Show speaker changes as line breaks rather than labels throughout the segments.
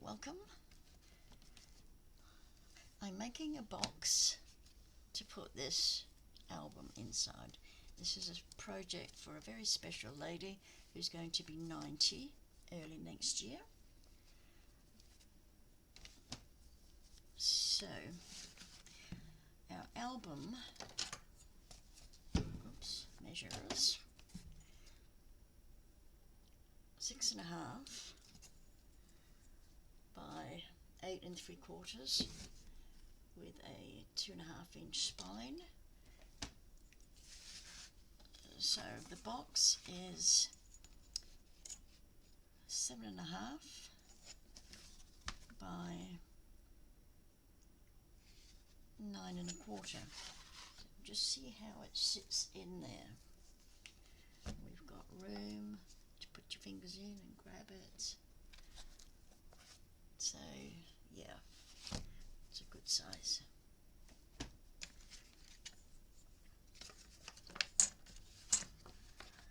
welcome. I'm making a box to put this album inside. This is a project for a very special lady who's going to be 90 early next year. So our album measures 6.5 by 8 3/4 with a 2.5 inch spine. So the box is 7.5 by 9 1/4. So just see how it sits in there. We've got room to put your fingers in and grab it. So yeah, it's a good size.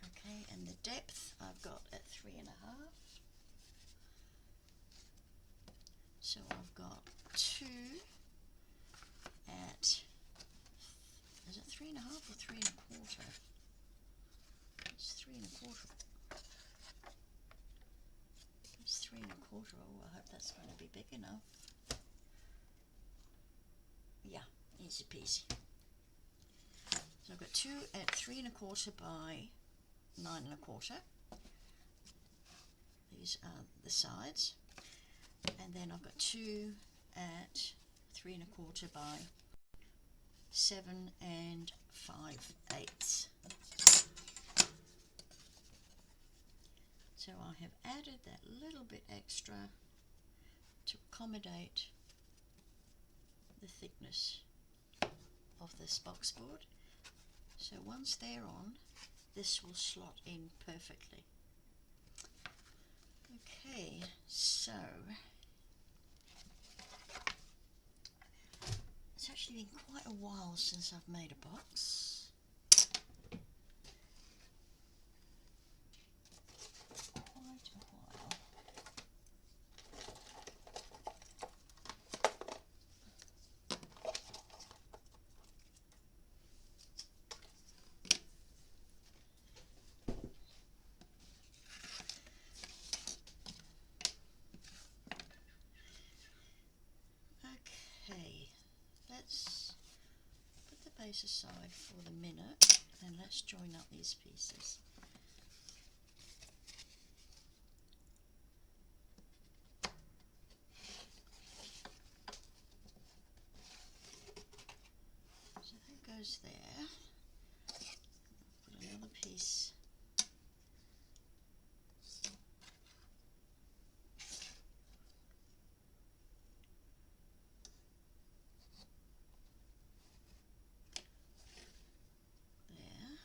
Okay, and the depth I've got at 3.5. So I've got 2 at, is it 3.5 or 3 1/4? It's 3 1/4. It's 3 1/4. Oh, I hope that's going to be big enough. Yeah, easy peasy. So I've got 2 at 3 1/4 by 9 1/4. These are the sides. And then I've got 2 at 3 1/4 by 7 5/8. So I have added that little bit extra to accommodate the thickness of this box board. So once they're on, this will slot in perfectly. Okay, so it's actually been quite a while since I've made a box. Quite a while. Okay, let's put the base aside for the minute and let's join up these pieces. So that goes there. Put another piece there.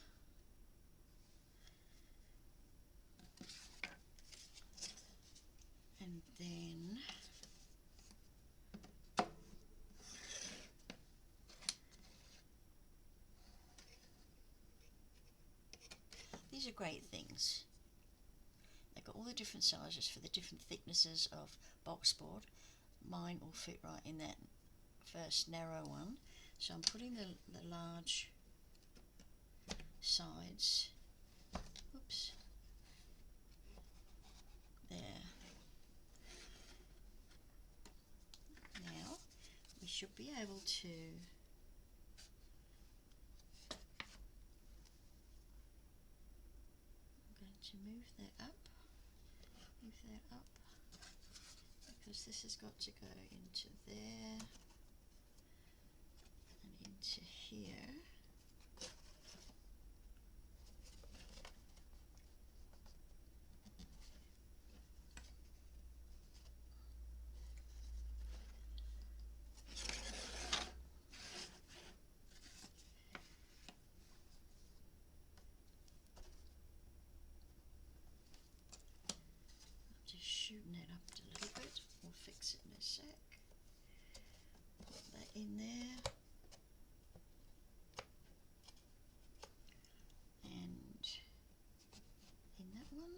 And then these are great things. They've got all the different sizes for the different thicknesses of box board. Mine will fit right in that first narrow one. So I'm putting the large sides, oops, there. Now we should be able to move that up, because this has got to go into there and into here. Shooting it up a little bit, we'll fix it in a sec. Put that in there, and in that one,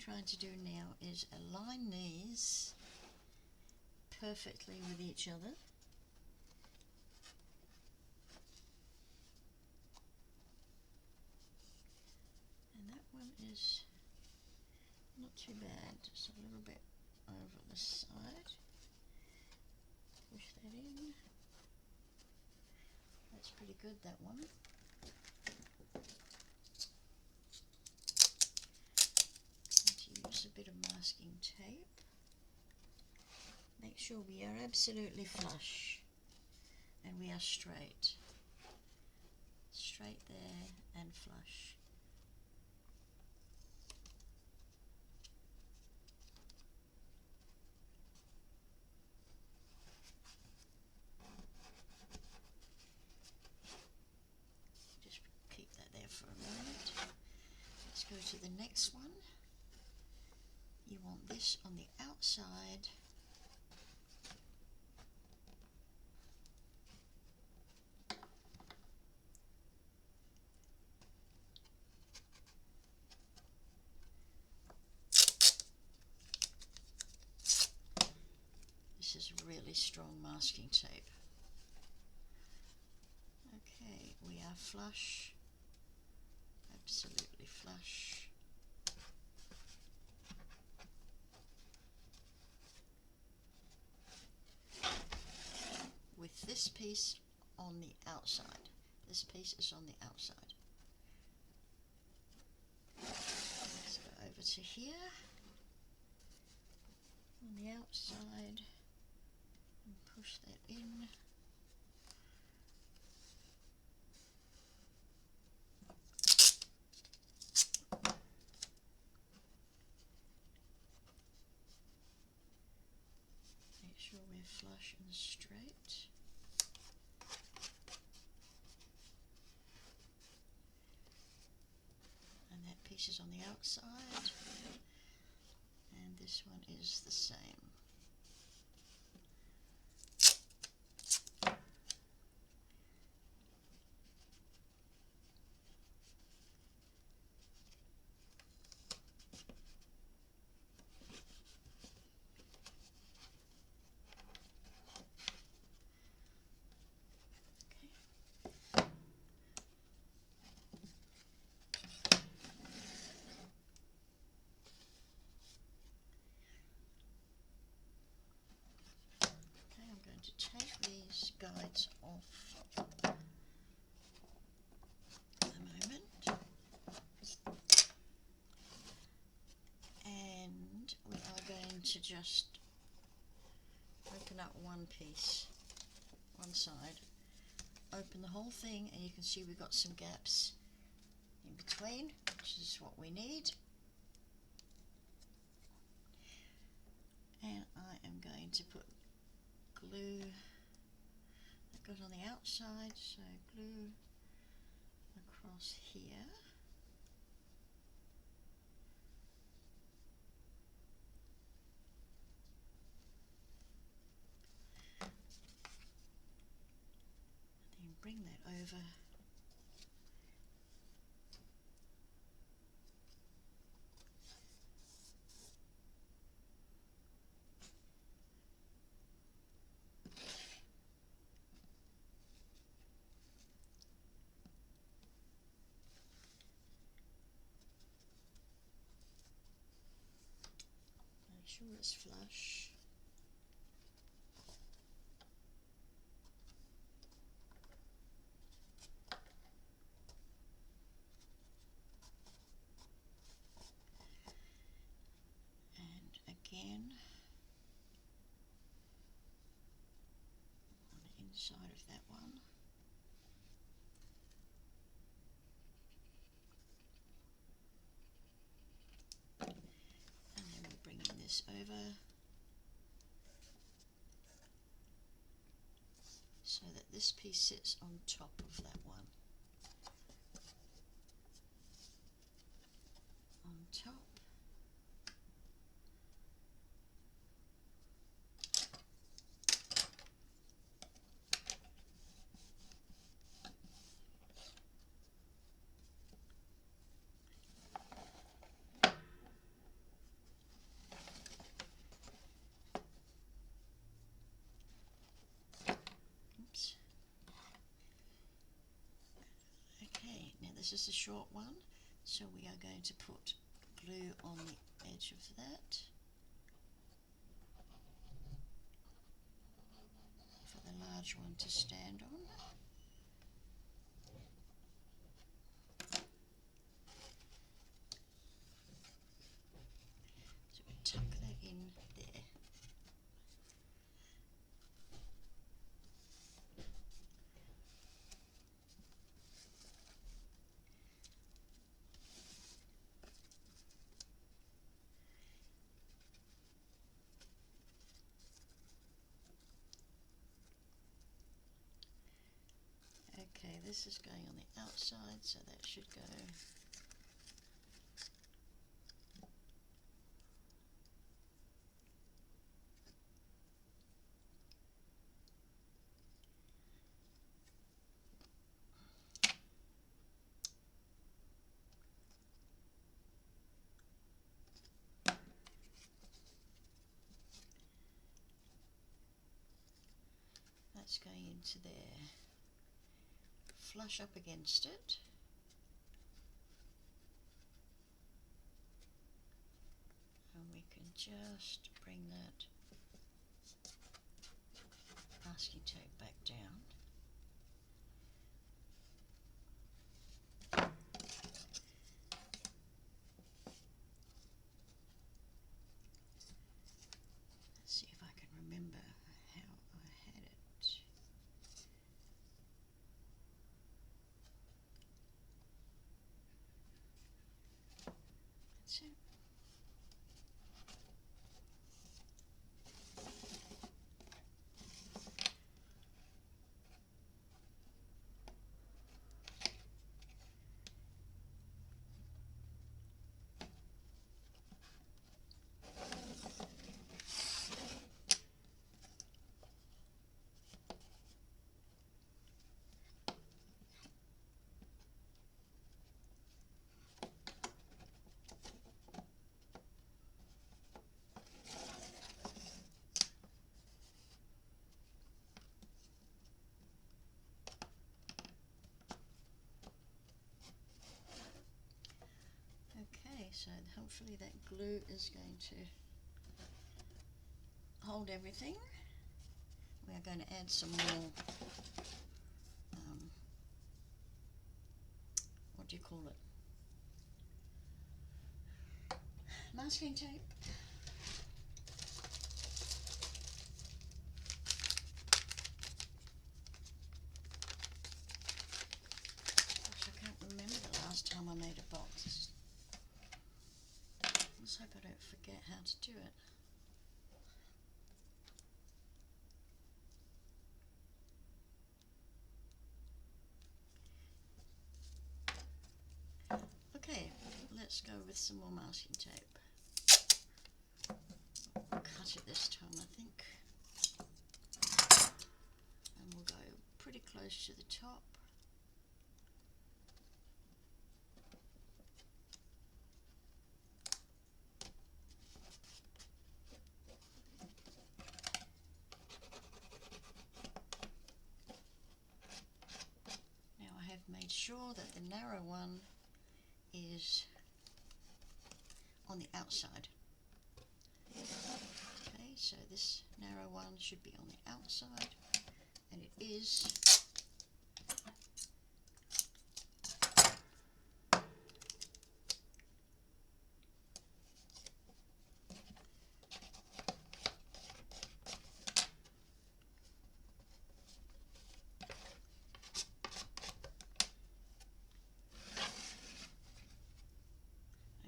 trying to do now is align these perfectly with each other. And that one is not too bad, just a little bit over the side. Push that in. That's pretty good, that one. And to use a bit of masking tape. Make sure we are absolutely flush and we are straight. Straight there and flush. Just keep that there for a moment. Let's go to the next one. You want this on the outside. This is really strong masking tape. Okay, we are flush, absolutely flush. With this piece on the outside. This piece is on the outside. Let's go over to here, on the outside, and push that in. Make sure we're flush and straight. And that piece is on the outside, and this one is the same. To take these guides off at the moment, and we are going to just open up one piece, one side, open the whole thing, and you can see we've got some gaps in between, which is what we need. And I am going to put glue that goes on the outside, so glue across here. And then bring that over. Make sure it's flush. And again, on the inside of that one. And then we're bringing this over so that this piece sits on top of that one. On top. this is the short one, so we are going to put glue on the edge of that for the large one to stand on. So we tuck that in there. Okay, this is going on the outside, so that should go. That's going into there. Flush up against it. And we can just bring that masking tape back down. Let's see if I can remember how I had it. That's it. Okay, so hopefully that glue is going to hold everything. We are going to add some more, what do you call it? Masking tape. Gosh, I can't remember the last time I made a box. Let's hope I don't forget how to do it. Okay, let's go with some more masking tape. We'll cut it this time, I think. And we'll go pretty close to the top. Now I have made sure that the narrow one is on the outside. Okay, so this narrow one should be on the outside, and it is.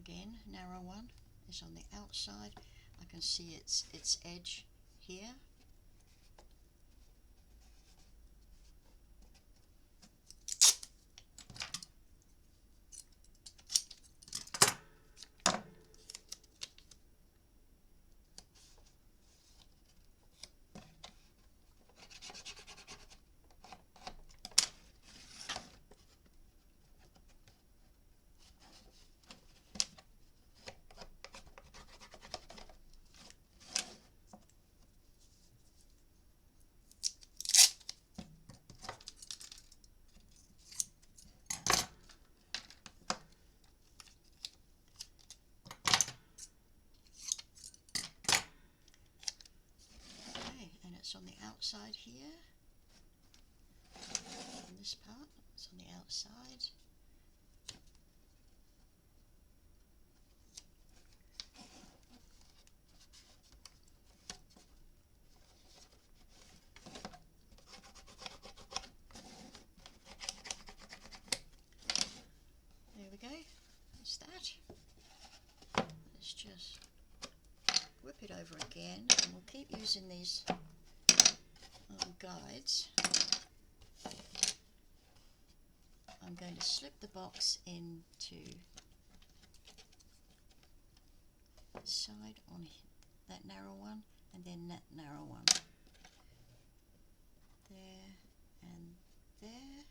Again, narrow one is on the outside. I can see its edge here. outside here. On this part, it's on the outside. There we go, that's that. Let's just whip it over again, and we'll keep using these little guides. I'm going to slip the box into the side on that narrow one, and then that narrow one. There and there.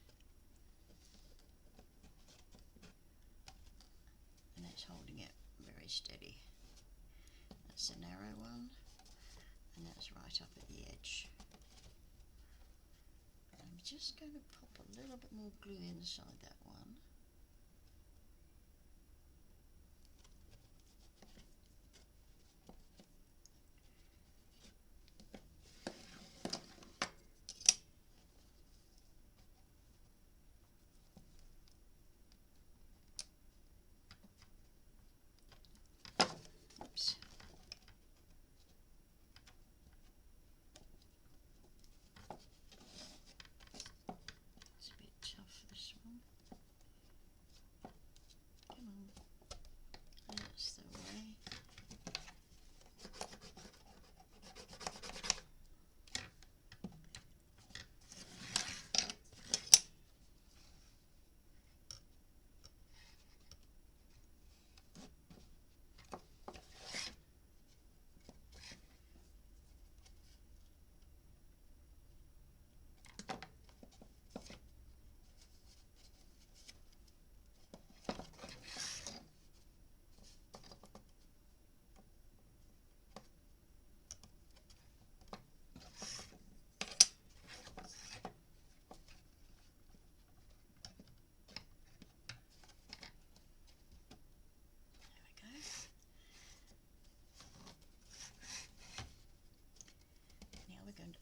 And that's holding it very steady. That's the narrow one, and that's right up at the edge. I'm just going to pop a little bit more glue inside that one. Oops. It's a bit tough, this one. Come on. That's the way.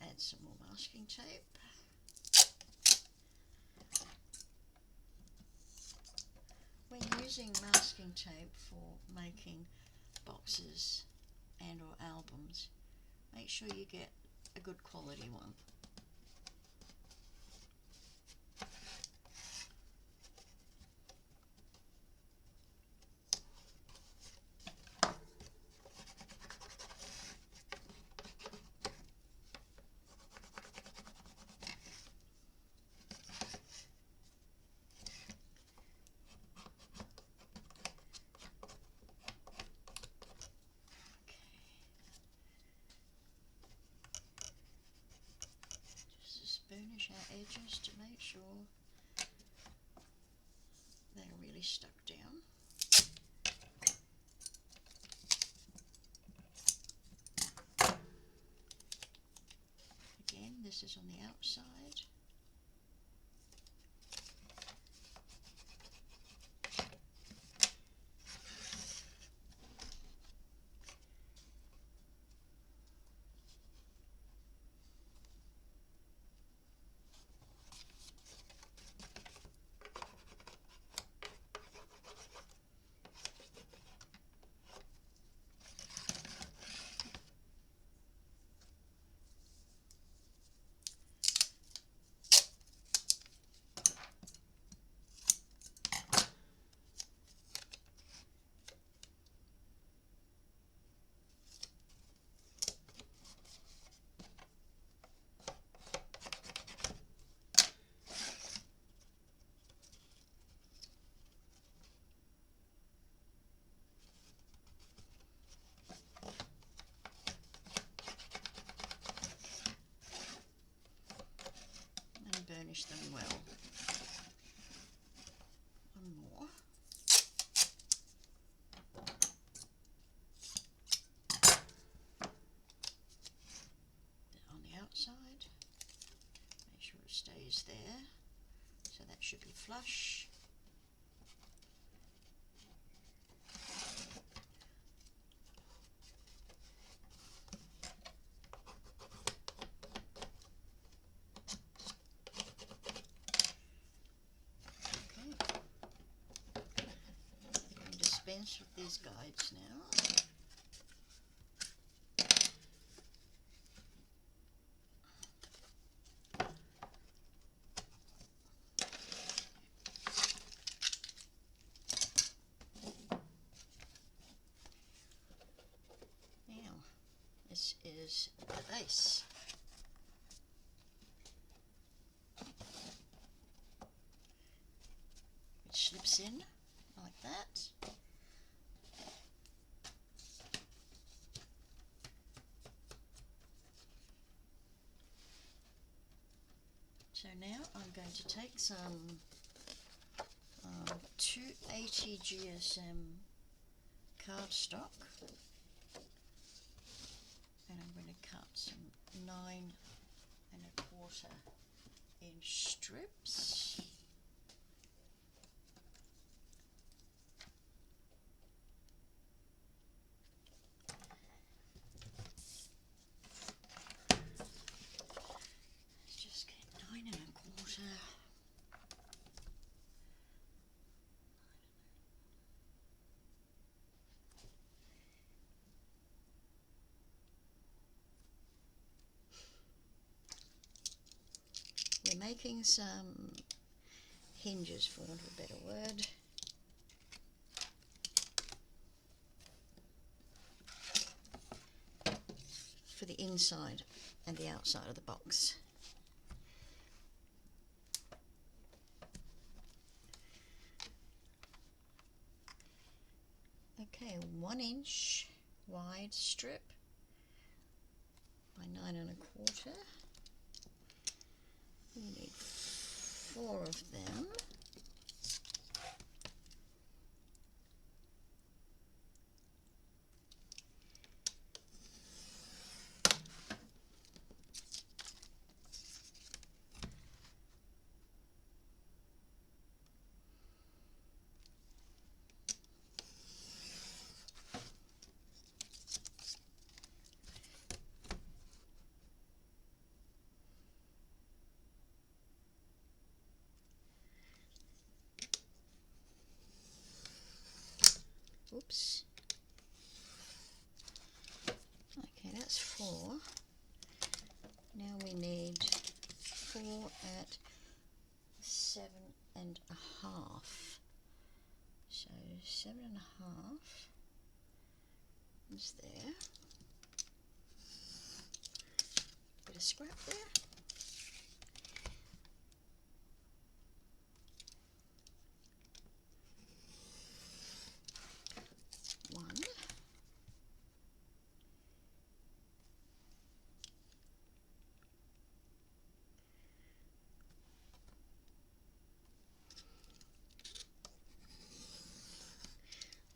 Add some more masking tape. When using masking tape for making boxes and or albums, make sure you get a good quality one. Burnish our edges to make sure they're really stuck down. Again, this is on the outside. Burnish them well. One more. On the outside, make sure it stays there. So that should be flush. contents of these guides now. Now, this is the base. Which slips in like that. So now I'm going to take some 280 GSM cardstock, and I'm going to cut some 9¼ inch strips. Just get 9¼ We're making some hinges, for want of a better word. For the inside and the outside of the box. Okay, 1" wide strip by 9¼ We need 4 of them. Oops. Okay, that's 4. Now we need 4 at 7½. So 7½ is there. Bit of scrap there.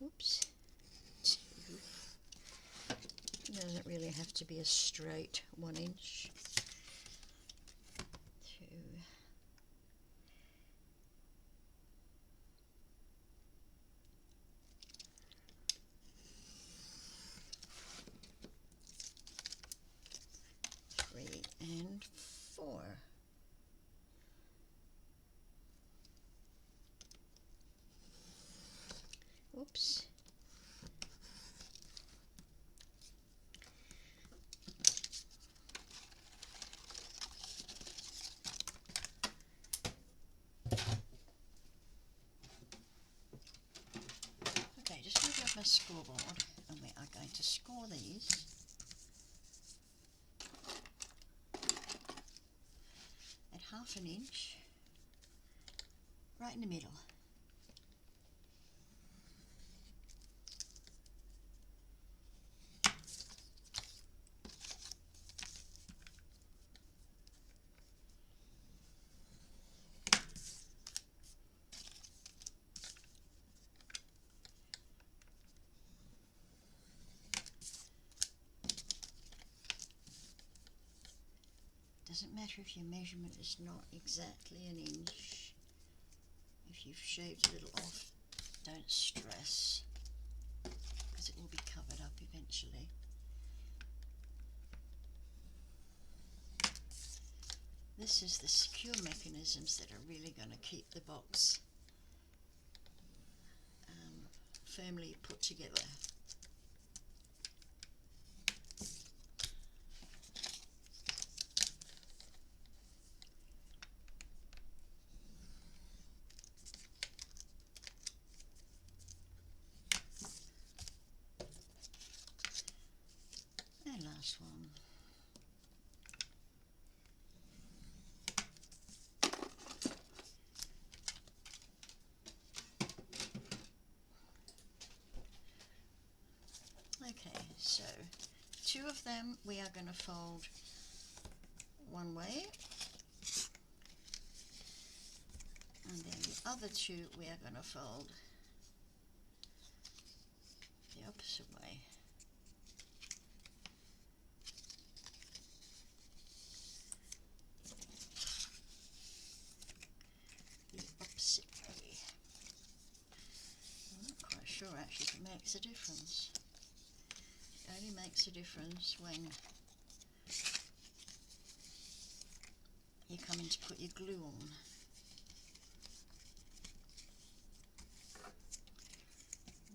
Oops. 2. It doesn't really have to be a straight 1". 2. 3 and 4. Oops. Okay, just move up my scoreboard, and we are going to score these at 1/2 inch right in the middle. Doesn't matter if your measurement is not exactly 1 inch. If you've shaved a little off, don't stress, because it will be covered up eventually. This is the secure mechanisms that are really going to keep the box firmly put together. And last one. Okay, so 2 of them we are going to fold one way, and then the other 2 we are going to fold the opposite way. The opposite way. I'm not quite sure actually if it makes a difference. It only makes a difference when you come in to put your glue on.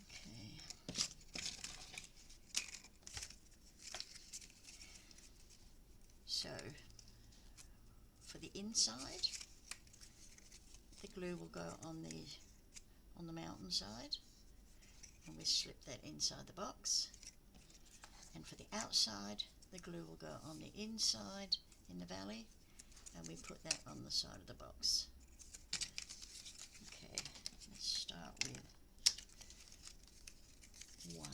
Okay. So for the inside, the glue will go on the mountain side, and we slip that inside the box. And for the outside, the glue will go on the inside in the valley, and we put that on the side of the box. Okay, let's start with 1,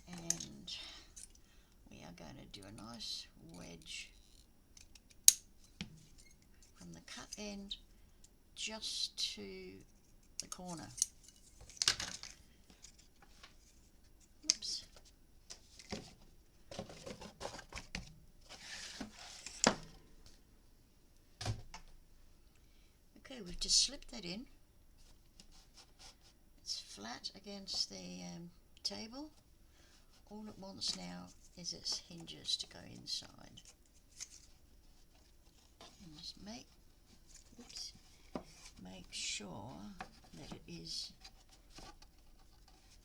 and we are going to do a nice wedge from the cut end just to the corner. Oops. Okay, we've just slipped that in. It's flat against the table. All it wants now is its hinges to go inside. And just make sure that it is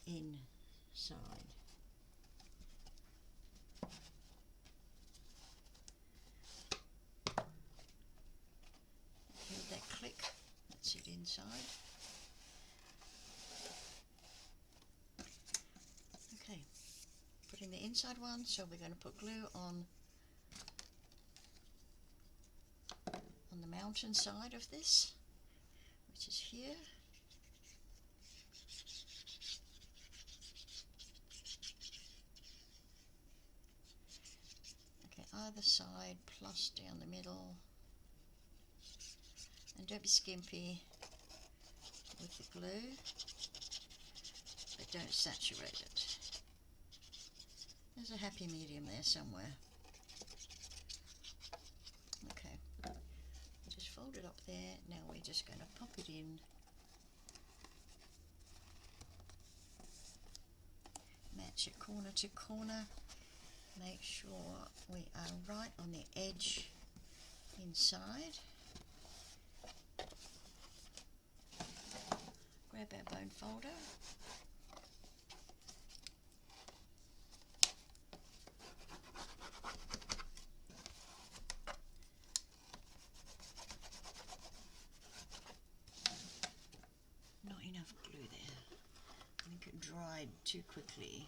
inside. Hear that click? That's it inside. Okay, putting the inside one, so we're going to put glue on the mountain side of this, which is here. Okay, either side, plus down the middle. And don't be skimpy with the glue, but don't saturate it. There's a happy medium there somewhere. Okay, just fold it up there. Now we're just going to pop it in. Match it corner to corner. Make sure we are right on the edge inside. Grab our bone folder. Not enough glue there. I think it dried too quickly.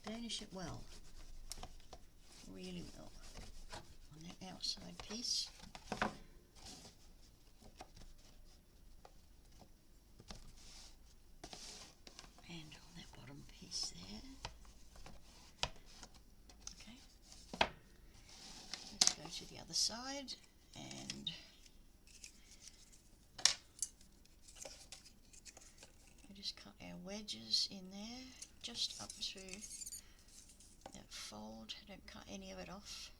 Burnish it well, really well, on that outside piece. And on that bottom piece there. Okay, let's go to the other side, and we just cut our wedges in there, just up to that fold. Don't cut any of it off.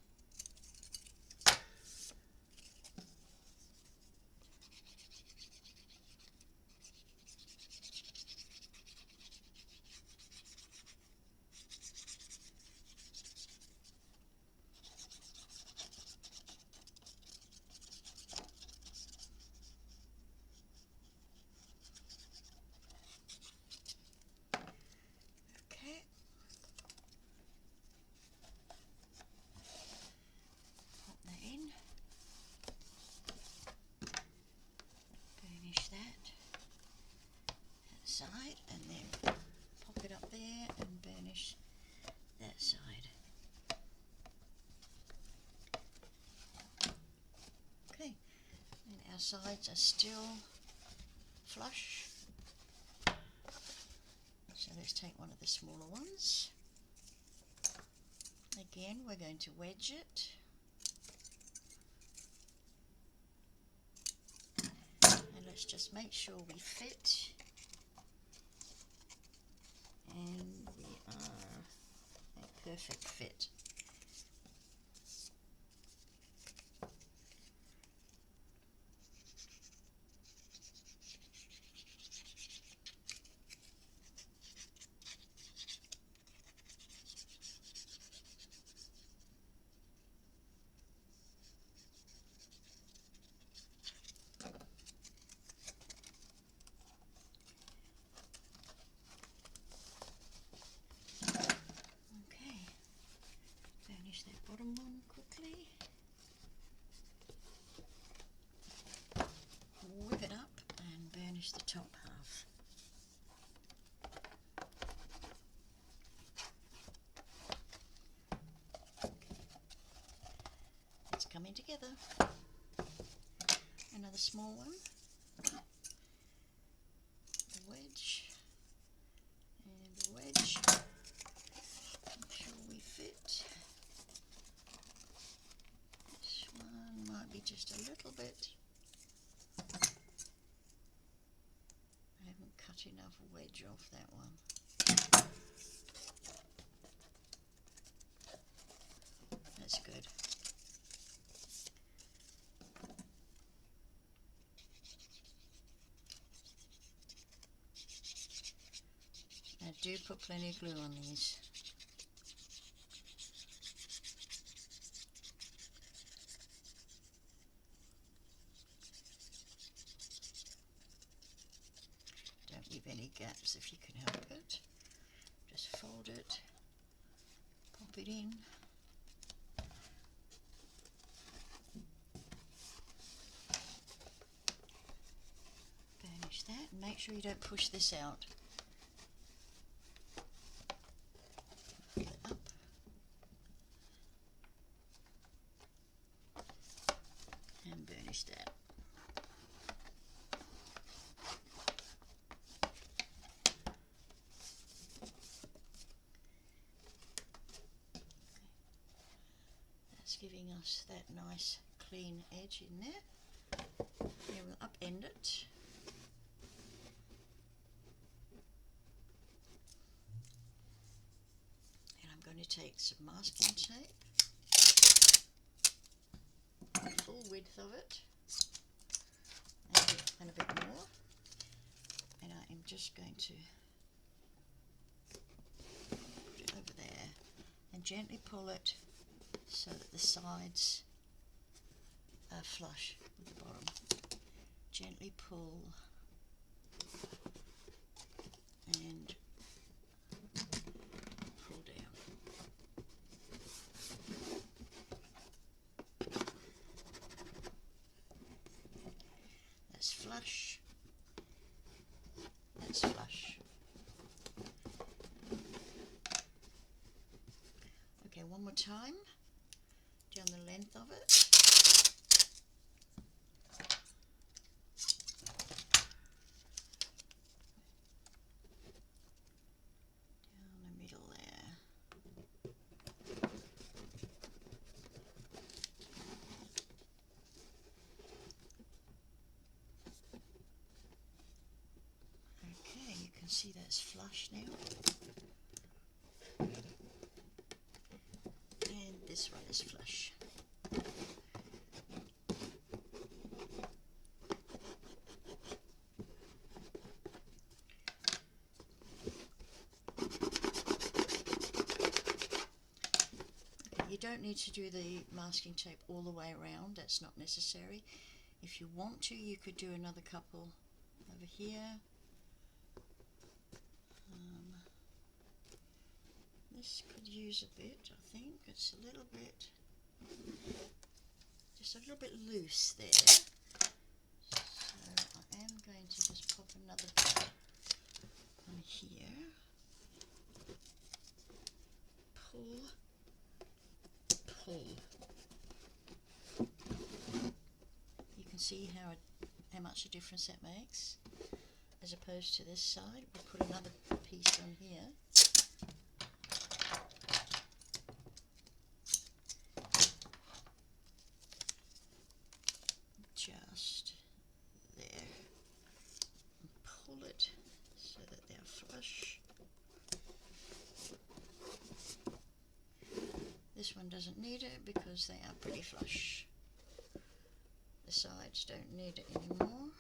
our sides are still flush. So let's take one of the smaller ones. Again, we're going to wedge it. And let's just make sure we fit. And we are a perfect fit. That bottom one quickly. Whip it up and burnish the top half. It's coming together. Another small one. A wedge and a wedge. Make sure we fit. This one might be just a little bit. I haven't cut enough wedge off that one. That's good. Now do put plenty of glue on these. Don't leave any gaps if you can help it. Just fold it, pop it in. Burnish that and make sure you don't push this out. Pull it up. And burnish that. That's giving us that nice clean edge in there. Now we'll upend it. And I'm going to take some masking tape, the full width of it, and a bit more. And I am just going to put it over there and gently pull it so that the sides are flush with the bottom. Gently pull and pull down. That's flush. That's flush. Okay, one more time down the length of it. See, that's flush now. And this one is flush. You don't need to do the masking tape all the way around, that's not necessary. If you want to, you could do another couple over here. This could use a bit, I think. It's a little bit, just a little bit loose there. So I am going to just pop another bit on here. Pull, pull. You can see how much a difference that makes, as opposed to this side. We'll put another piece on here. Just there. And pull it so that they're flush. This one doesn't need it because they are pretty flush. The sides don't need it anymore.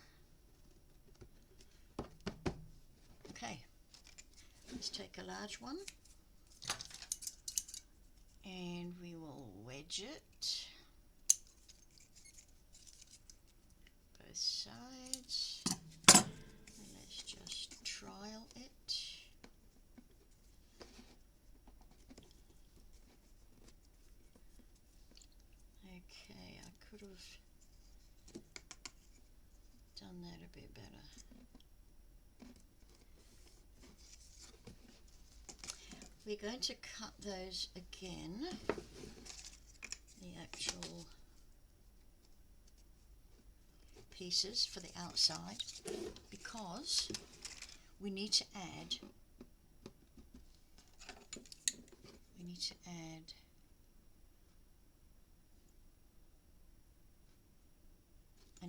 Okay, let's take a large one and we will wedge it both sides, and let's just trial it. Okay, I could have done that a bit better. We're going to cut those again, the actual pieces for the outside, because we need to add an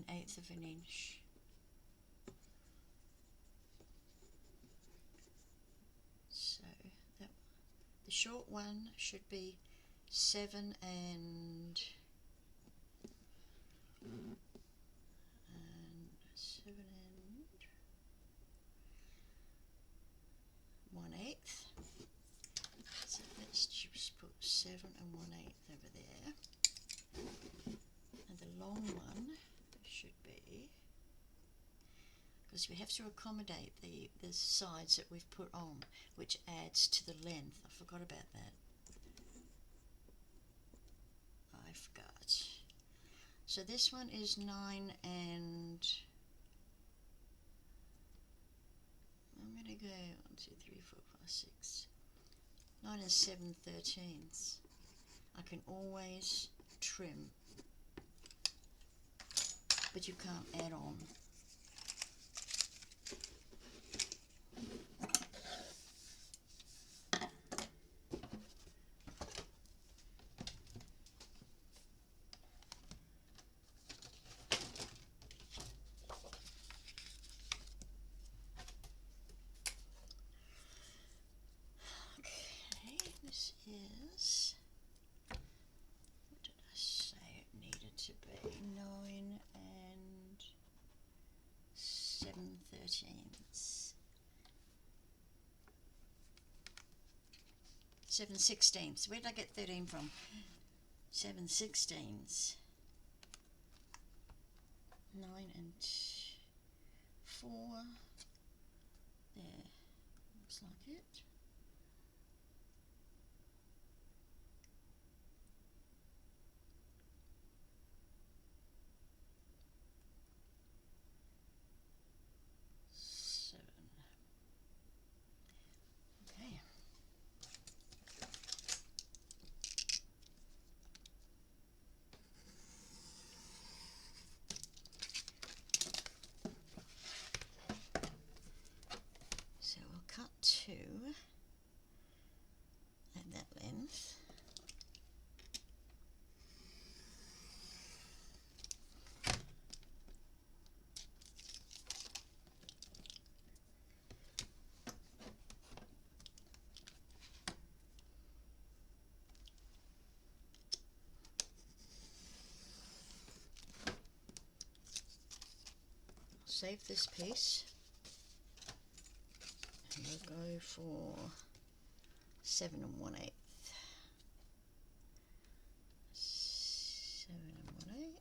1/8 of an inch. So that, the short one should be 7 and 1/8. So let's just put 7 and 1/8 over there. And the long one should be, because we have to accommodate the sides that we've put on, which adds to the length. I forgot about that. I forgot. So this one is 9 and I'm going to go 1, 2, 3, 4, 5, 6. 9 and 7/13. I can always trim, but you can't add on. This is, what did I say it needed to be? 9 and 7/13. 7/16. Where did I get 13 from? 7/16. 9 and 4. There. Looks like it. Okay. So we'll cut 2 at that length. Save this piece and we'll go for 7 and 1/8. 7 and 1/8.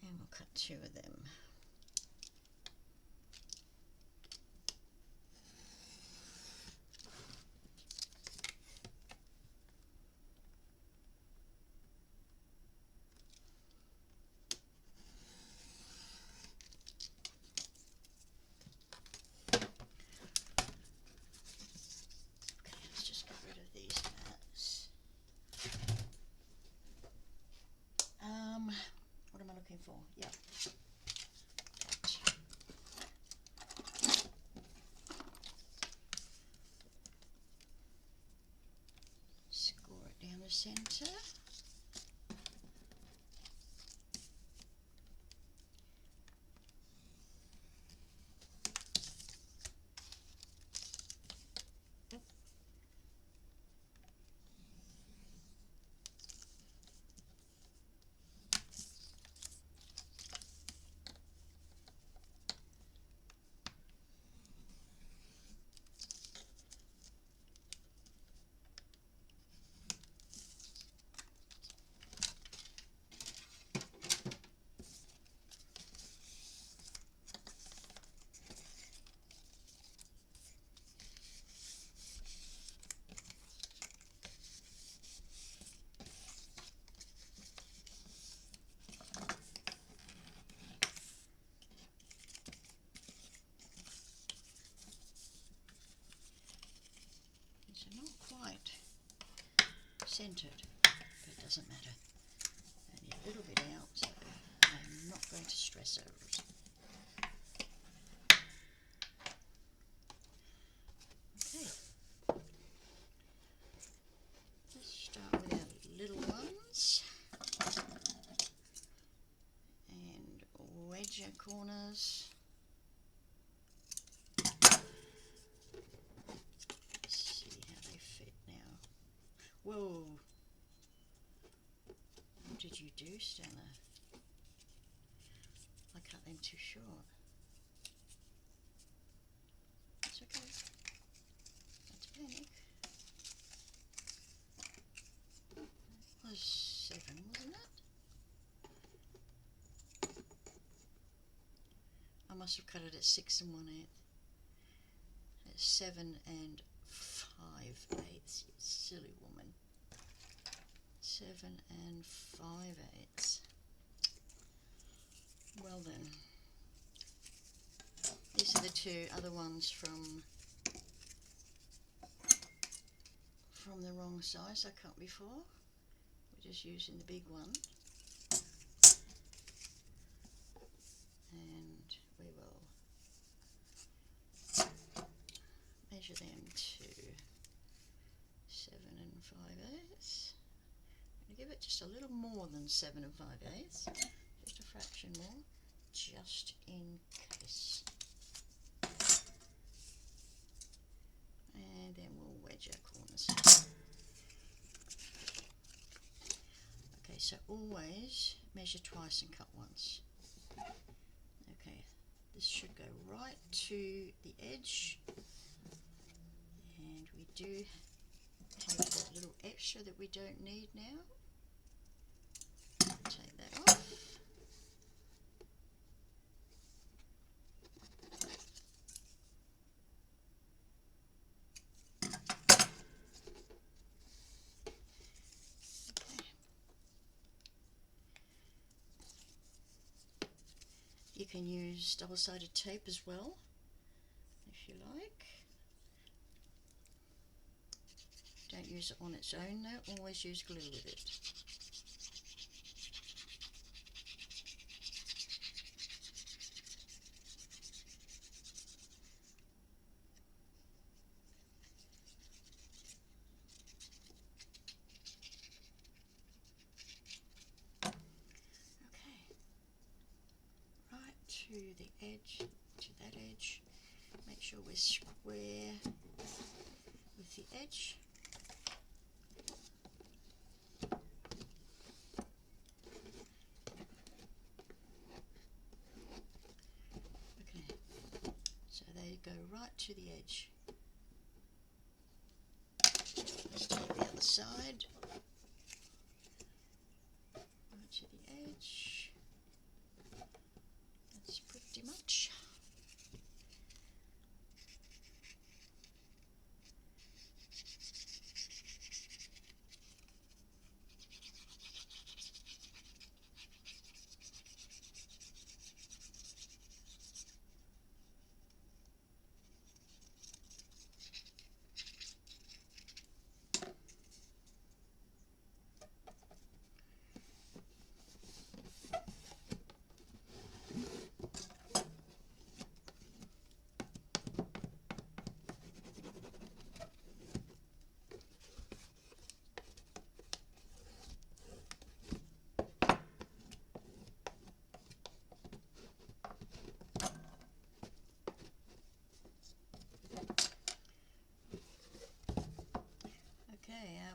And we'll cut 2 of them. before. Yep. Score it down the centre. So not quite centred, but it doesn't matter. Only a little bit out, so I'm not going to stress over it. Okay, let's start with our little ones and wedge our corners. Let's see how they fit now. Whoa! What did you do, Stella? I cut them too short. It's okay. Not to panic. It was 7, wasn't it? I must have cut it at 6 1/8. It's 7 5/8. You silly woman. 7 5/8. Well then, these are the two other ones from the wrong size I cut before. We're just using the big one, and we will measure them to 7 5/8. I'm going to give it just a little more than 7 5/8, just a fraction more, just in case. And then we'll wedge our corners. Okay, so always measure twice and cut once. Okay, this should go right to the edge, and we do take that little extra that we don't need now. Take that off. You can use double-sided tape as well, if you like. Don't use it on its own though, always use glue with it. Okay, right to the edge, to that edge. Make sure we're square with the edge. Okay, so they go right to the edge. Let's take the other side. Right to the edge. That's pretty much.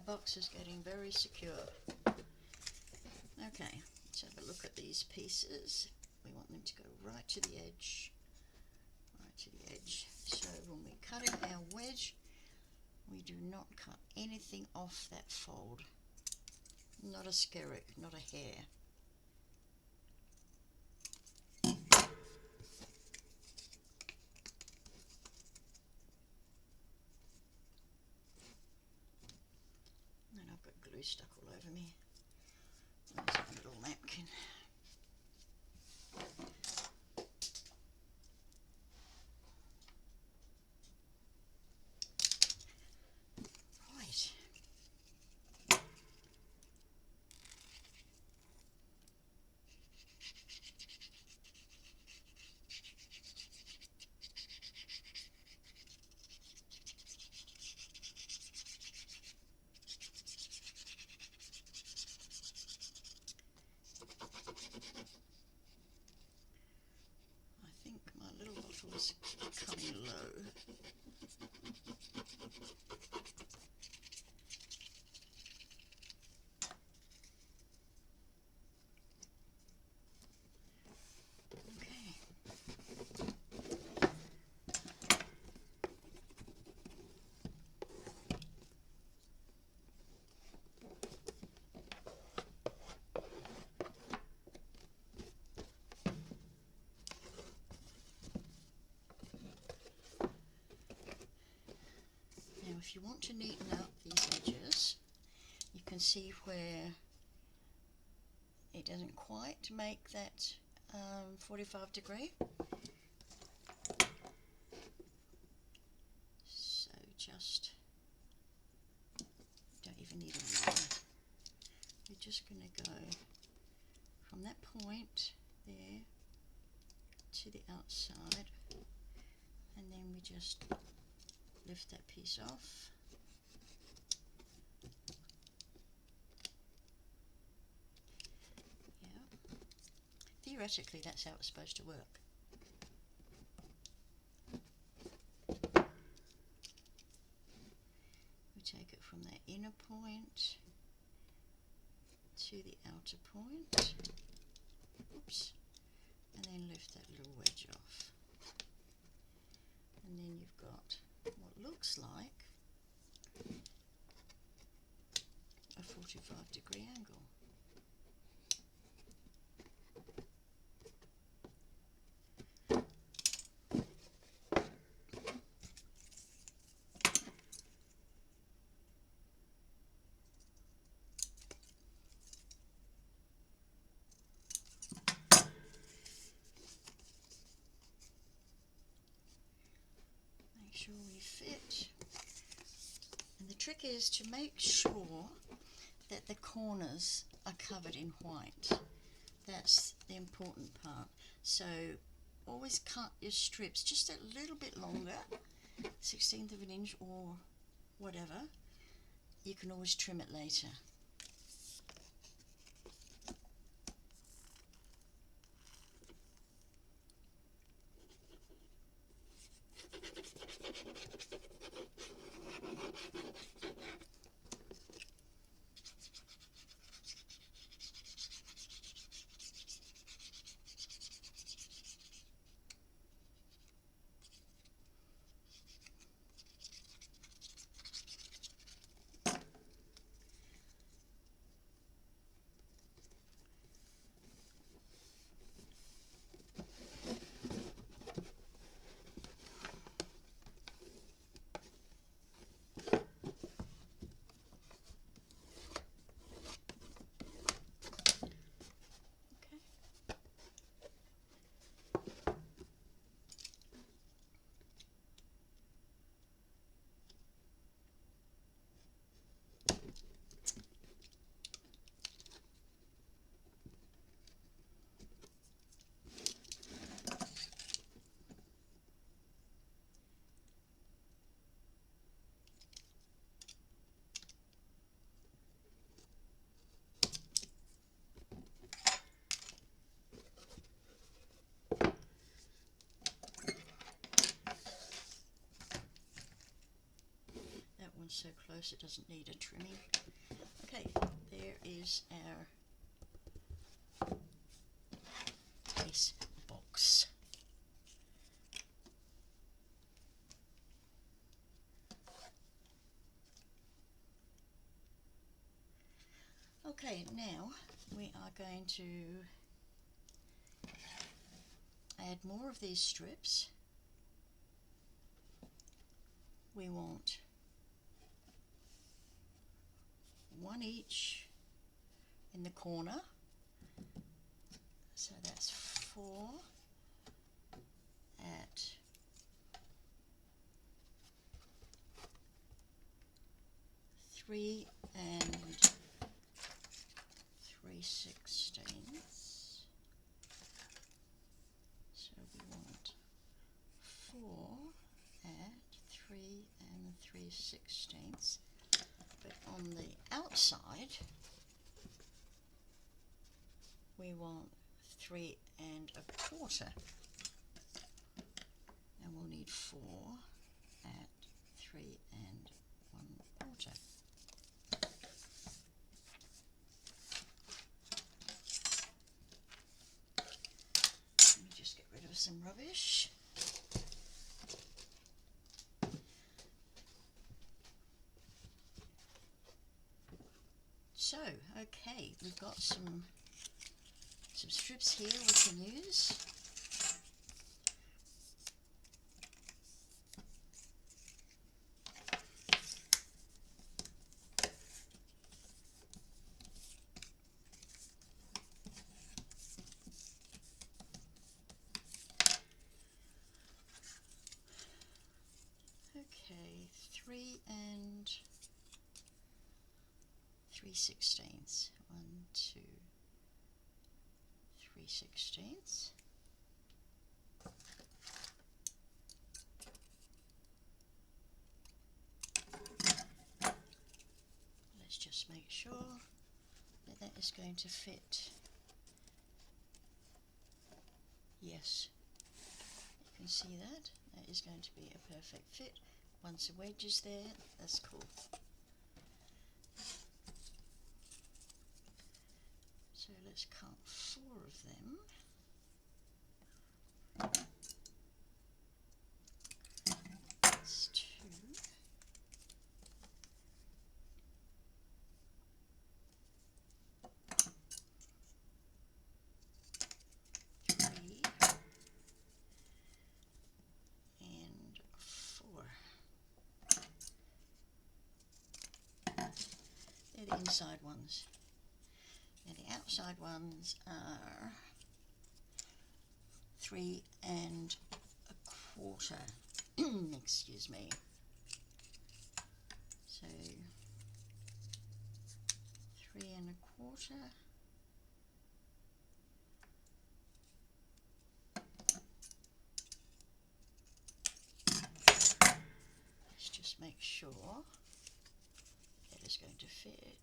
box is getting very secure. Okay, let's have a look at these pieces. We want them to go right to the edge. Right to the edge. So when we cut in our wedge, we do not cut anything off that fold. Not a skerrick, not a hair. And I've got glue stuck all over me. There's a little napkin. Right. I think my little bottle is coming low. Now if you want to neaten up these edges, you can see where it doesn't quite make that 45 degree. So just, don't even need a line. You're just going to go from that point there to the outside, and then we just lift that piece off. Yeah. Theoretically, that's how it's supposed to work. We take it from that inner point to the outer point. Oops. And then lift that little wedge off. And then you've got what looks like a 45-degree angle. Make sure we fit. And the trick is to make sure that the corners are covered in white. That's the important part. So always cut your strips just a little bit longer, 1/16 of an inch or whatever. You can always trim it later. one's so close it doesn't need a trimming. Okay, there is our base box. Okay, now we are going to add more of these strips. We want one each in the corner, so that's 4 at 3 3/16. So we want 4 at 3 3/16. But on the outside we want 3 1/4, and we'll need 4 at 3 1/4. Let me just get rid of some rubbish. So, okay, we've got some strips here we can use. Okay, 3 3/16. 1, 2, 3/16. Let's just make sure that that is going to fit. Yes, you can see that. That is going to be a perfect fit. Once the wedge is there, that's cool. So let's cut 4 of them. That's 2. 3 and 4. They're the inside ones. And the outside ones are 3 1/4. Excuse me. So 3 1/4. Let's just make sure that is going to fit.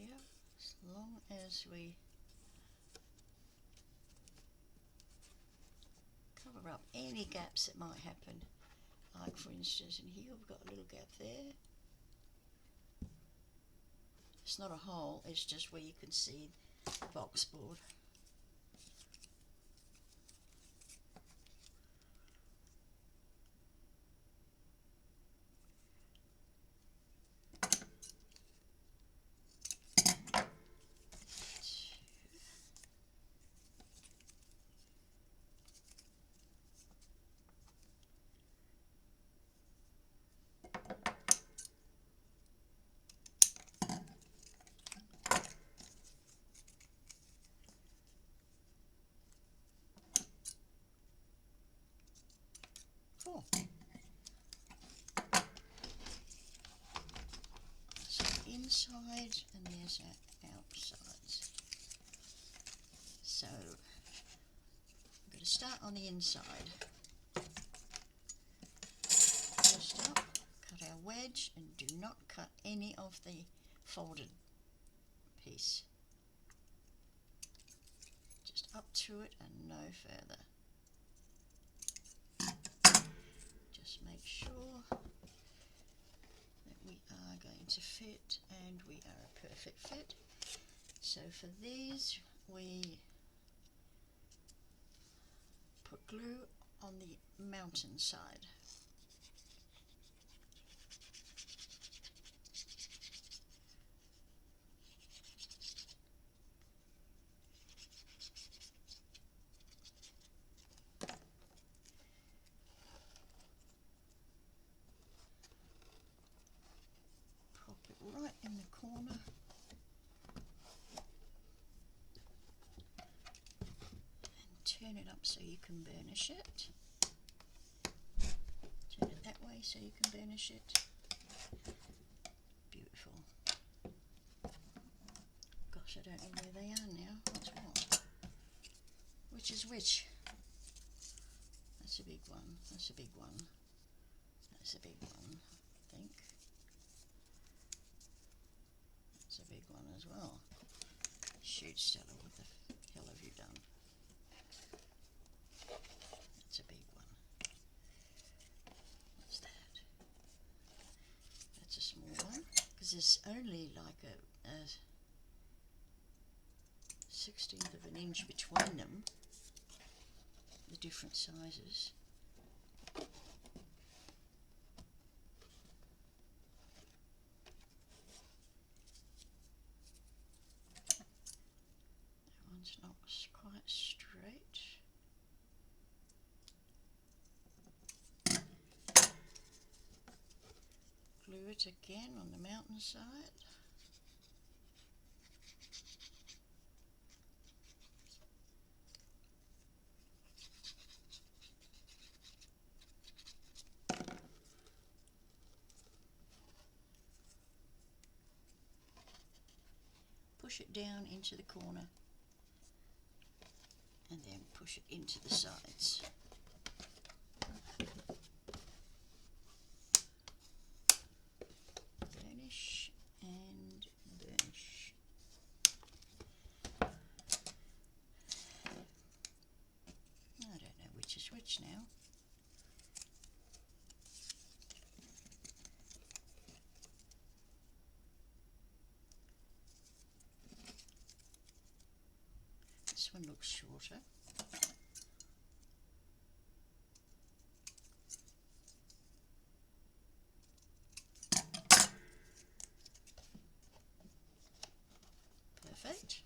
Yep, as long as we cover up any gaps that might happen. Like for instance in here we've got a little gap there. It's not a hole, it's just where you can see the box board. So inside and there's our outsides. So I'm going to start on the inside. First up, cut our wedge and do not cut any of the folded piece. Just up to it and no further. Just make sure to fit, and we are a perfect fit. So for these we put glue on the mountain side. Pop it right in the corner. Turn it up so you can burnish it. Turn it that way so you can burnish it. Beautiful. Gosh, I don't know where they are now. What's what? Which is which? That's a big one. That's a big one. That's a big one, I think. That's a big one as well. Shoot, Stella, what the hell have you done? That's a big one. What's that? That's a small one. Because there's only like a 1/16 of an inch between them, the different sizes. That one's not quite straight. Glue it again on the mountain side. Push it down into the corner and then push it into the sides. Burnish and burnish. I don't know which is which now. This one looks shorter. Perfect.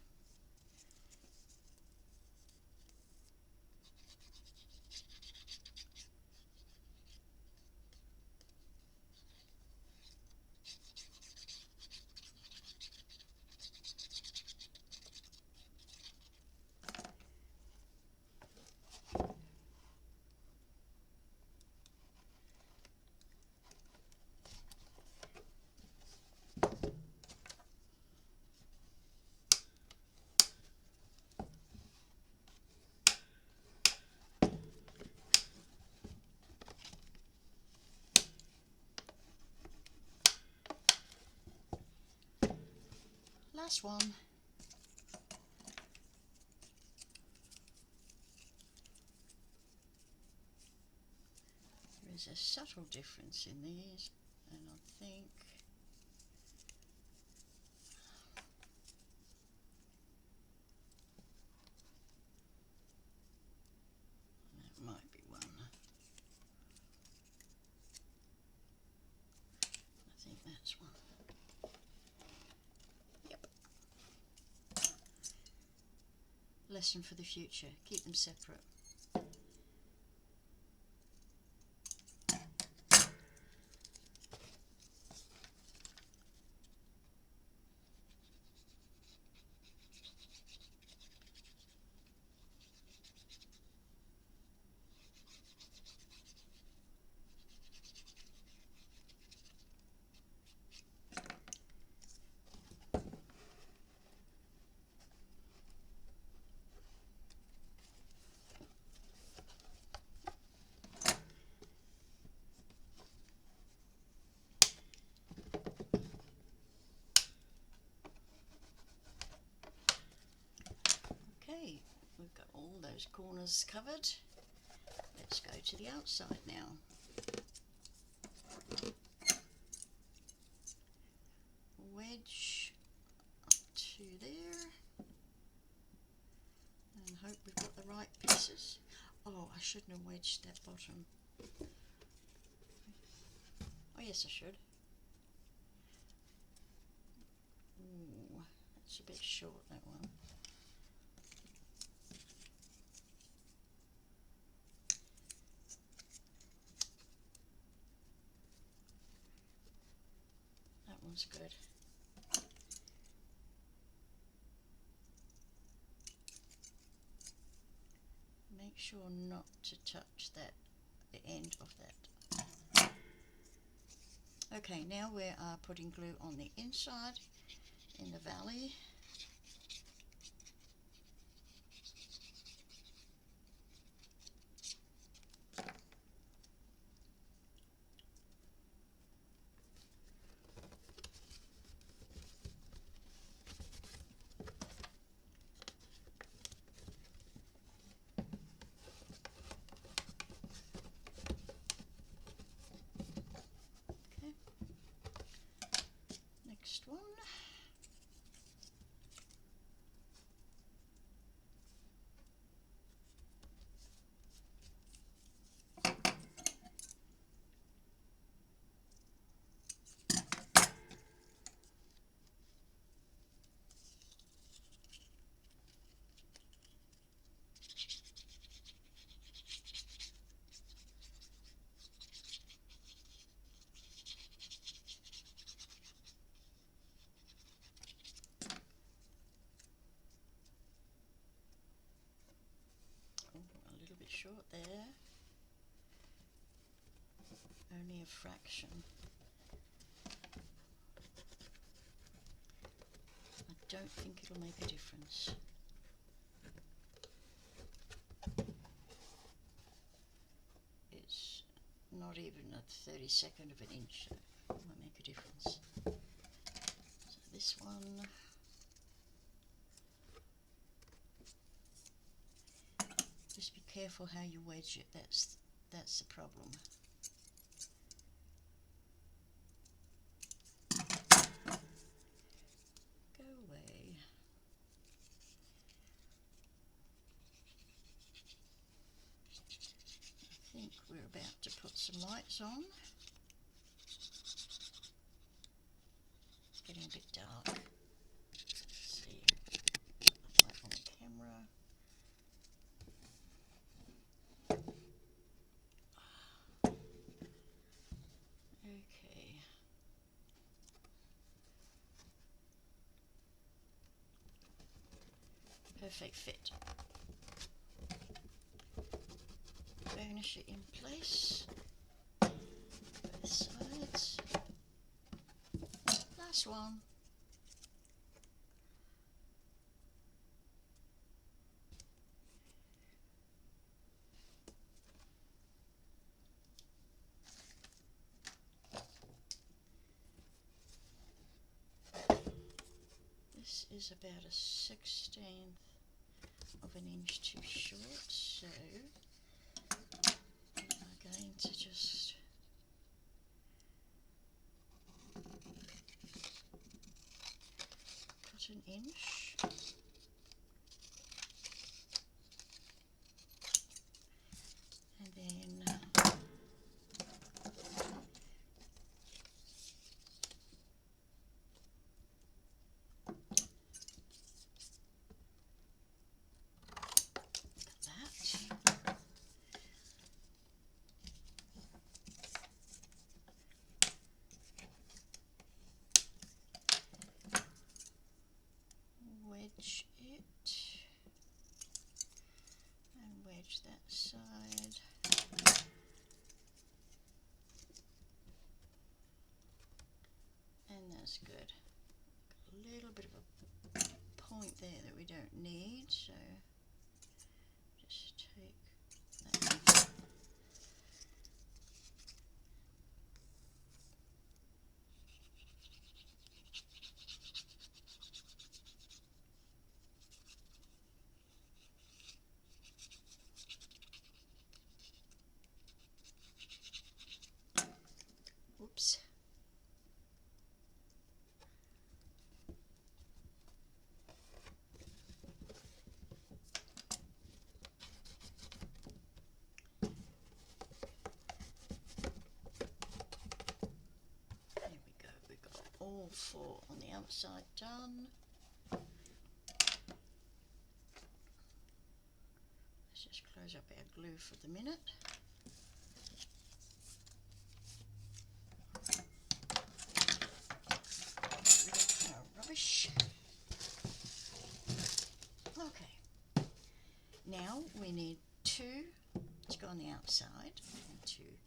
Last one. There is a subtle difference in these, and I think that might be one. I think that's one. Yep. Lesson for the future, keep them separate. Okay, we've got all those corners covered. Let's go to the outside now. Oh, I shouldn't have wedged that bottom. Oh yes, I should. Ooh, that's a bit short, that one. That one's good. Make sure not to touch that, the end of that. Okay, now we are putting glue on the inside in the valley. Okay, next one. A little bit short there, only a fraction. I don't think it'll make a difference. It's not even a 32nd of an inch, so it won't make a difference. So this one, just be careful how you wedge it, that's the problem. Go away. I think we're about to put some lights on. It's getting a bit dark. Let's see, light on the camera. Okay. Perfect fit. Burnish it in place, both sides. Last one. This is about a 1/16 of an inch too short, so we are going to just cut an inch, and then that. Wedge it, and wedge that side. And that's good. A little bit of a point there that we don't need, so just take that. Oops. 4 on the outside done. Let's just close up our glue for the minute. Get rid of our rubbish. Okay, now we need 2 to go on the outside and 2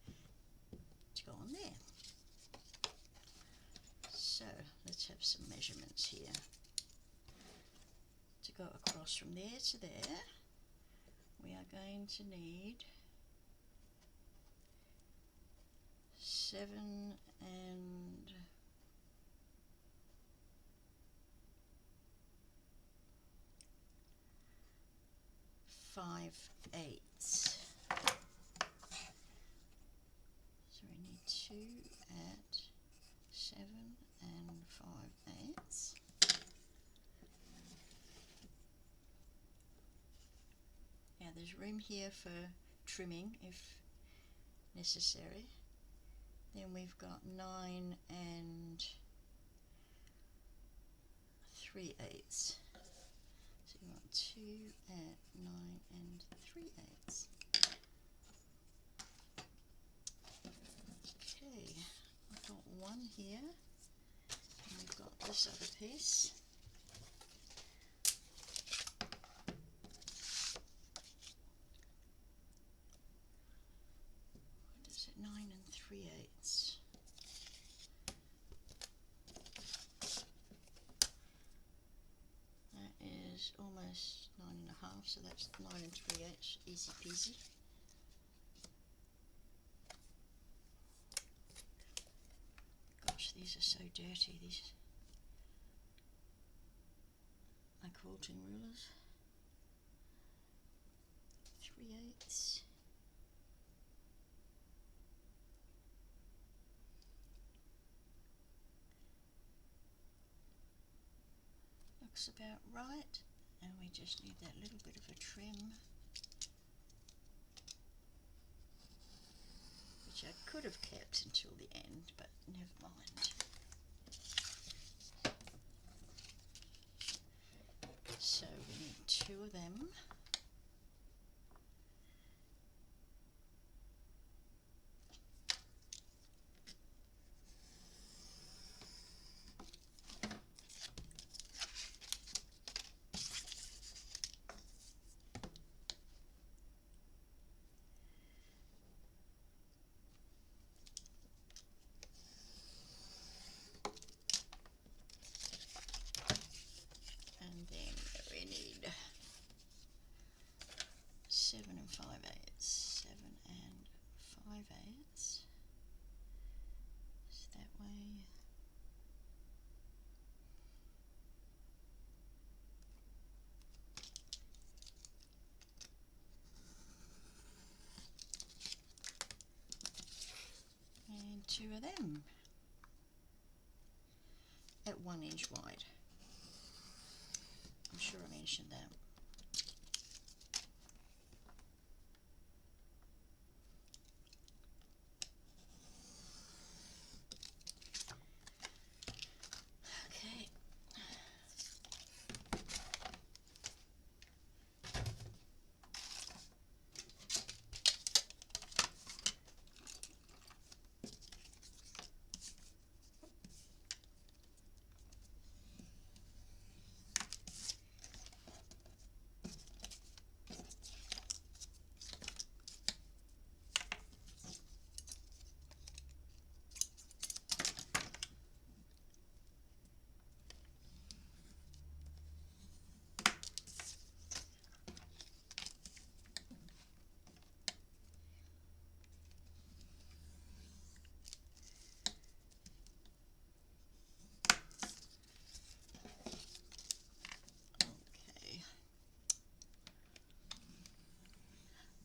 to go on there. So let's have some measurements here. To go across from there to there, we are going to need 7 and 5/8. So we need 2 at 7 and 5/8. Now there's room here for trimming if necessary. Then we've got 9 and 3/8. So you want 2 at 9 and 3/8. Okay, I've got one here, and we've got this other piece. What is it? 9 and 3/8. That is almost 9.5, so that's 9 and 3/8, easy peasy. Gosh, these are so dirty, these my quilting rulers. 3/8. Looks about right, and we just need that little bit of a trim, which I could have kept until the end, but never mind. So we need 2 of them. And then we need 7 and 5/8. 7 and 5/8. It's that way. And 2 of them at 1 inch wide. I'm sure I mentioned that. Okay.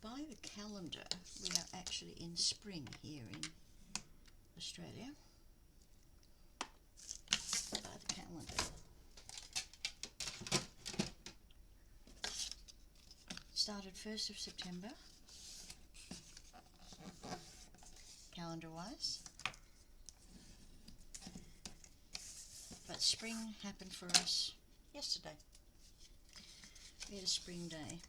By the calendar, we are actually in spring here in Australia. By the calendar. Started 1st of September, calendar-wise. But spring happened for us yesterday. We had a spring day.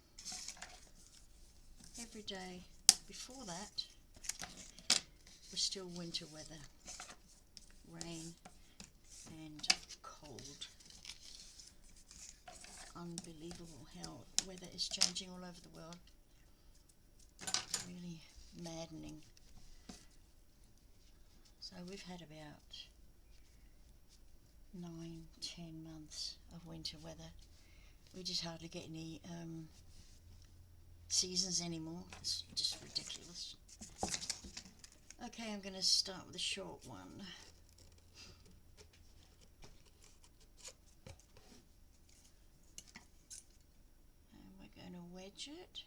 Every day before that was still winter weather, rain and cold. Unbelievable how weather is changing all over the world. Really maddening. So we've had about 9-10 months of winter weather. We just hardly get any seasons anymore. It's just ridiculous. Okay, I'm going to start with a short one. And we're going to wedge it.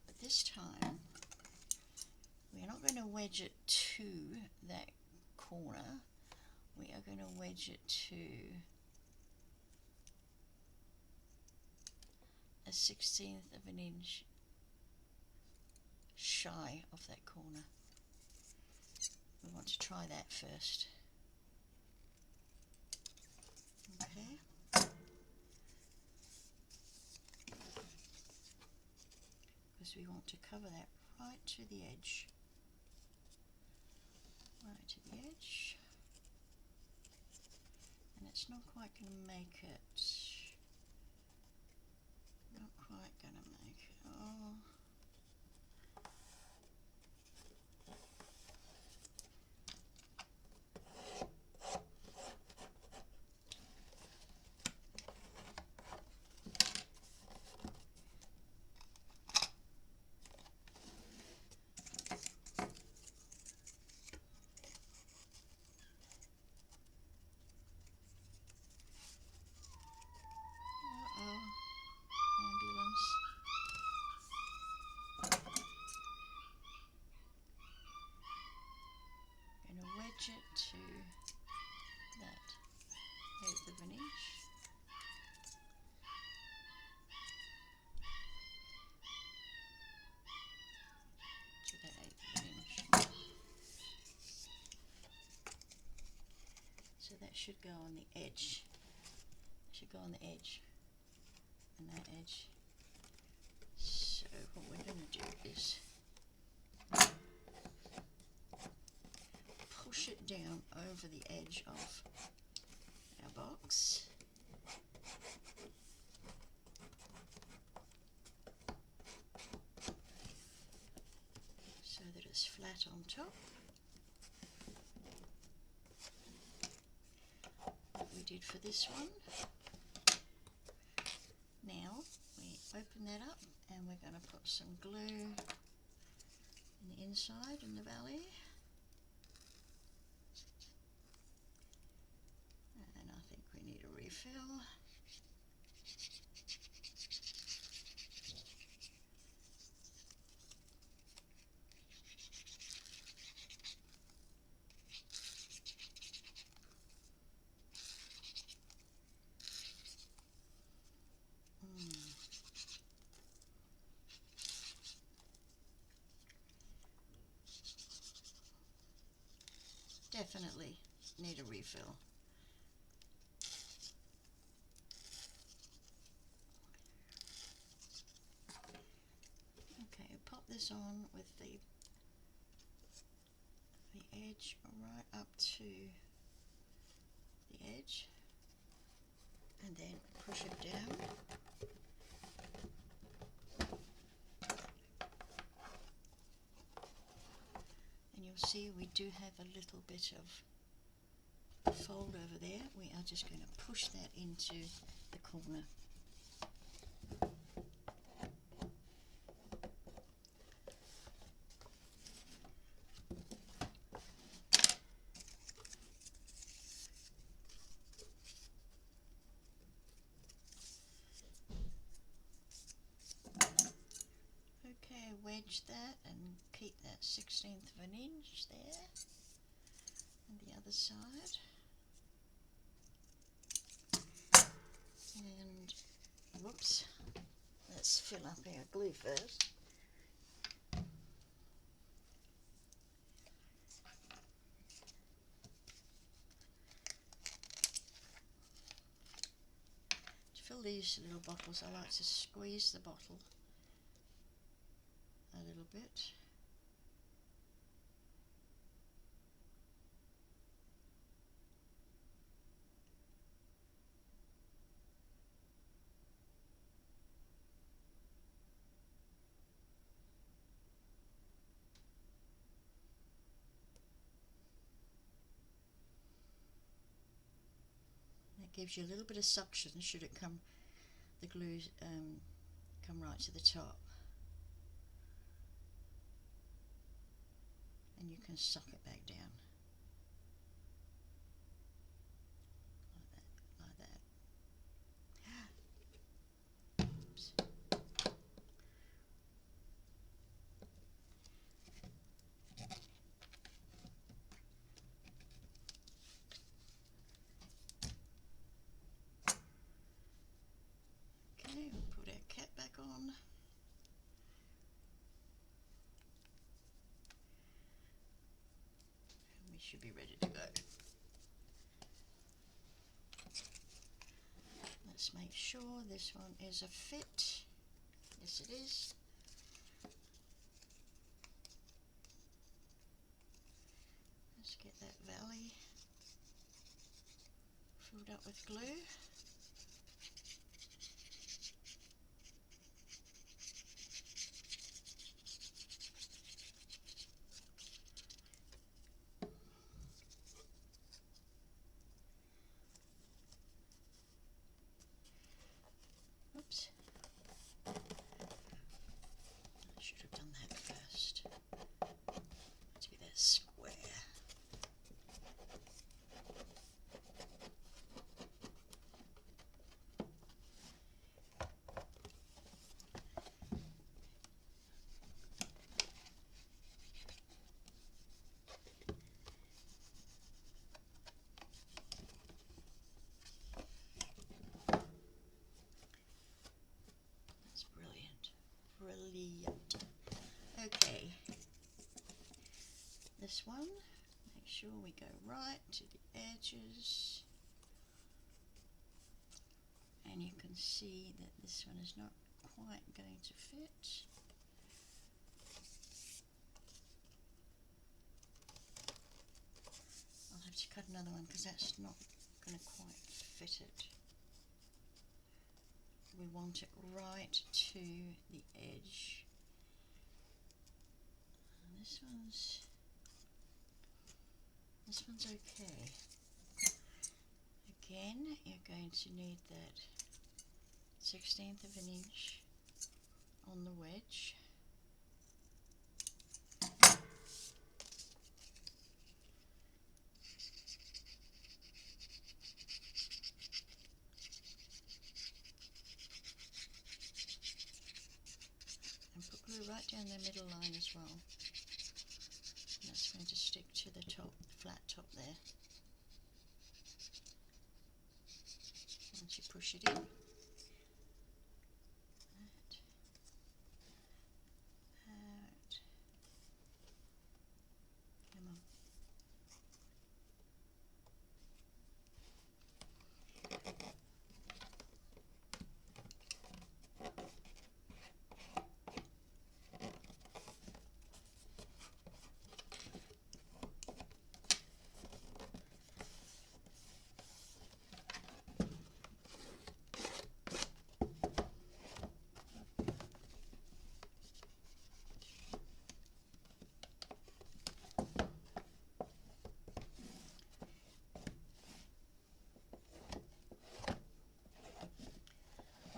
But this time, we're not going to wedge it to that corner. We are going to wedge it to a 1/16 of an inch shy of that corner. We want to try that first. Okay. Because we want to cover that right to the edge. Right to the edge. And it's not quite going to make it. Not quite going to make it. Oh. Ambulance. I'm going to wedge it to that 1/8 of an inch. To that 1/8 of an inch. So that should go on the edge. It should go on the edge. And that edge. So what we're going to do is push it down over the edge of our box. So that it's flat on top. What we did for this one. Now we open that up and we're going to put some glue in the inside in the valley. And I think we need a refill. Definitely need a refill. Okay, pop this on with the edge right up to the edge and then push it down. And you'll see we do have a little bit of fold over there. We are just going to push that into the corner. Okay, wedge that and keep that 1/16 of an inch there. And the other side. And whoops, let's fill up our glue first. these little bottles, I like to squeeze the bottle a little bit. That gives you a little bit of suction should it come, the glue come right to the top. And you can suck it back down. Like that. Oops. Okay, we'll put our cap back on. And we should be ready to go. Let's make sure this one is a fit. Yes, it is. Let's get that valley filled up with glue. Oops. I should have done that first. To be that square. That's brilliant. Brilliant. Okay. This one, make sure we go right to the edges. And you can see that this one is not quite going to fit. I'll have to cut another one because that's not going to quite fit it. We want it right to the edge. And this one's okay. Again, you're going to need that 1/16 of an inch on the wedge. And put glue right down the middle line as well. And that's going to stick to the top, flat top there. Once you push it in. That. Come on.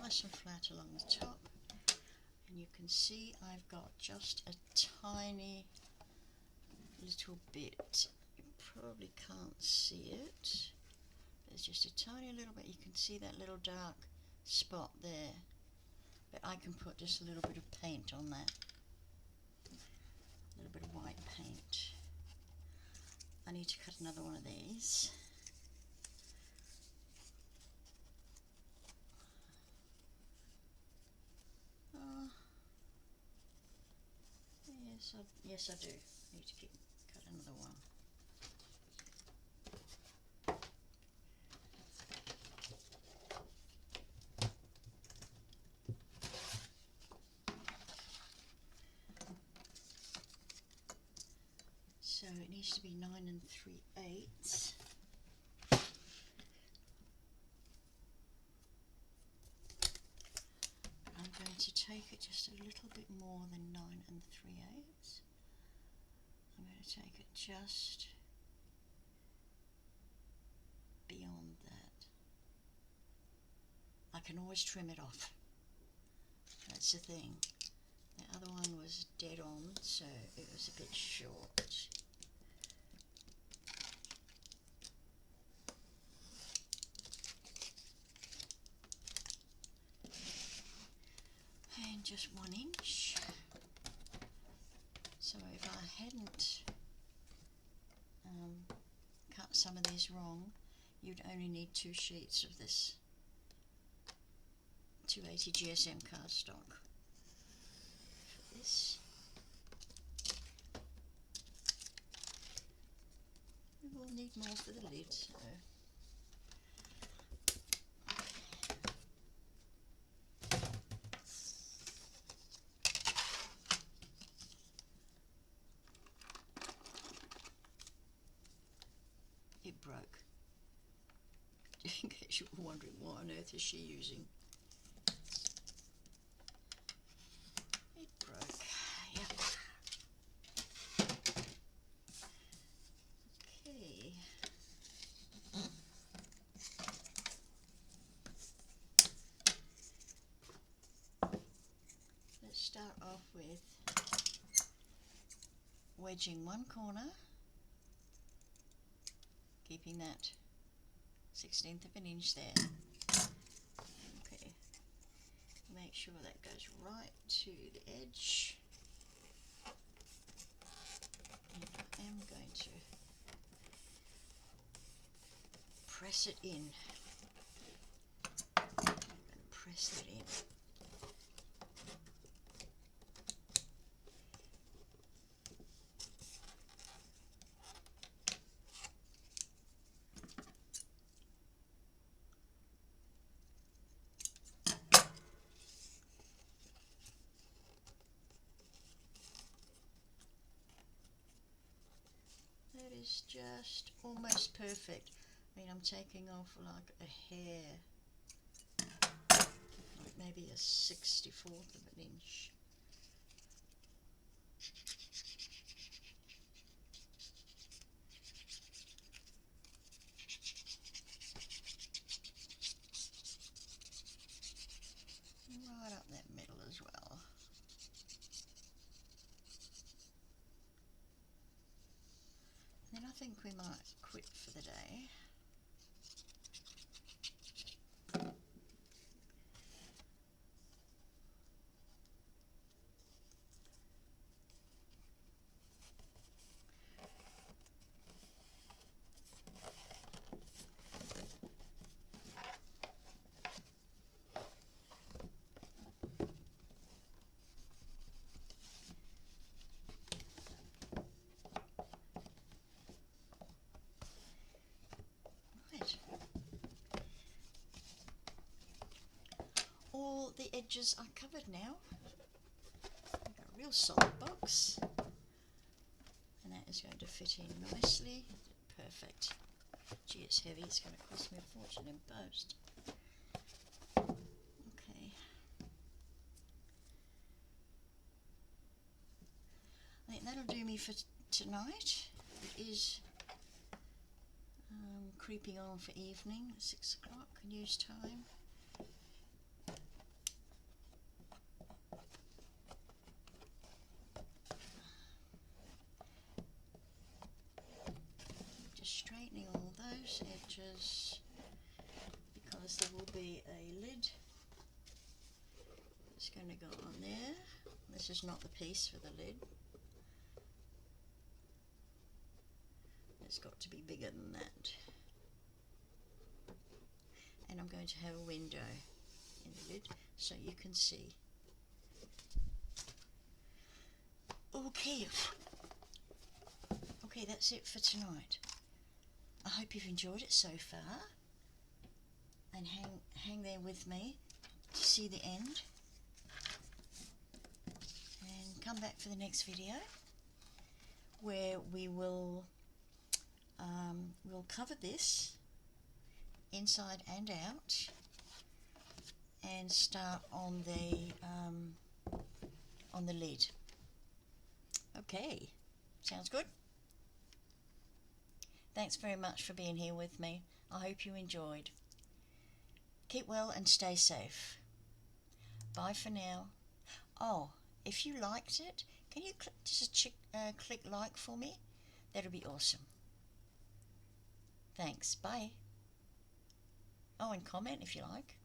Nice and flat along the top, and you can see I've got just a tiny little bit. You probably can't see it. There's just a tiny little bit. You can see that little dark spot there, but I can put just a little bit of paint on that. A little bit of white paint. I need to cut another one of these. Yes, I do. I need to cut another one. it needs to be 9 3/8. I'm going to take it just a little bit more than 9 3/8. I'm going to take it just beyond that. I can always trim it off. That's the thing. The other one was dead on, so it was a bit short. And just 1 inch. So if I hadn't cut some of these wrong, you'd only need 2 sheets of this 280 GSM cardstock for this. We will need more for the lid, so it broke. In case you were wondering, what on earth is she using? It broke. Yep. Okay. Let's start off with wedging one corner, keeping that 1/16 of an inch there. Okay, make sure that goes right to the edge. And I am going to press it in. I'm going to press that in. That is just almost perfect. I mean, I'm taking off like a hair, like maybe a 64th of an inch. Right up that middle as well. Then I think we might quit for the day. All the edges are covered now. We've got a real solid box, and that is going to fit in nicely. Perfect. Gee, it's heavy. It's going to cost me a fortune in post. Okay. I think that'll do me for tonight. It is creeping on for evening, 6 o'clock, news time. Just straightening all those edges because there will be a lid that's going to go on there. This is not the piece for the lid. It's got to be bigger than that. And I'm going to have a window in the lid so you can see. Okay. Okay, that's it for tonight. I hope you've enjoyed it so far, and hang there with me to see the end, and come back for the next video where we'll cover this inside and out and start on the lid. Okay, sounds good. Thanks very much for being here with me. I hope you enjoyed. Keep well and stay safe. Bye for now. Oh, if you liked it, can you click like for me? That'll be awesome. Thanks. Bye. Oh, and comment if you like.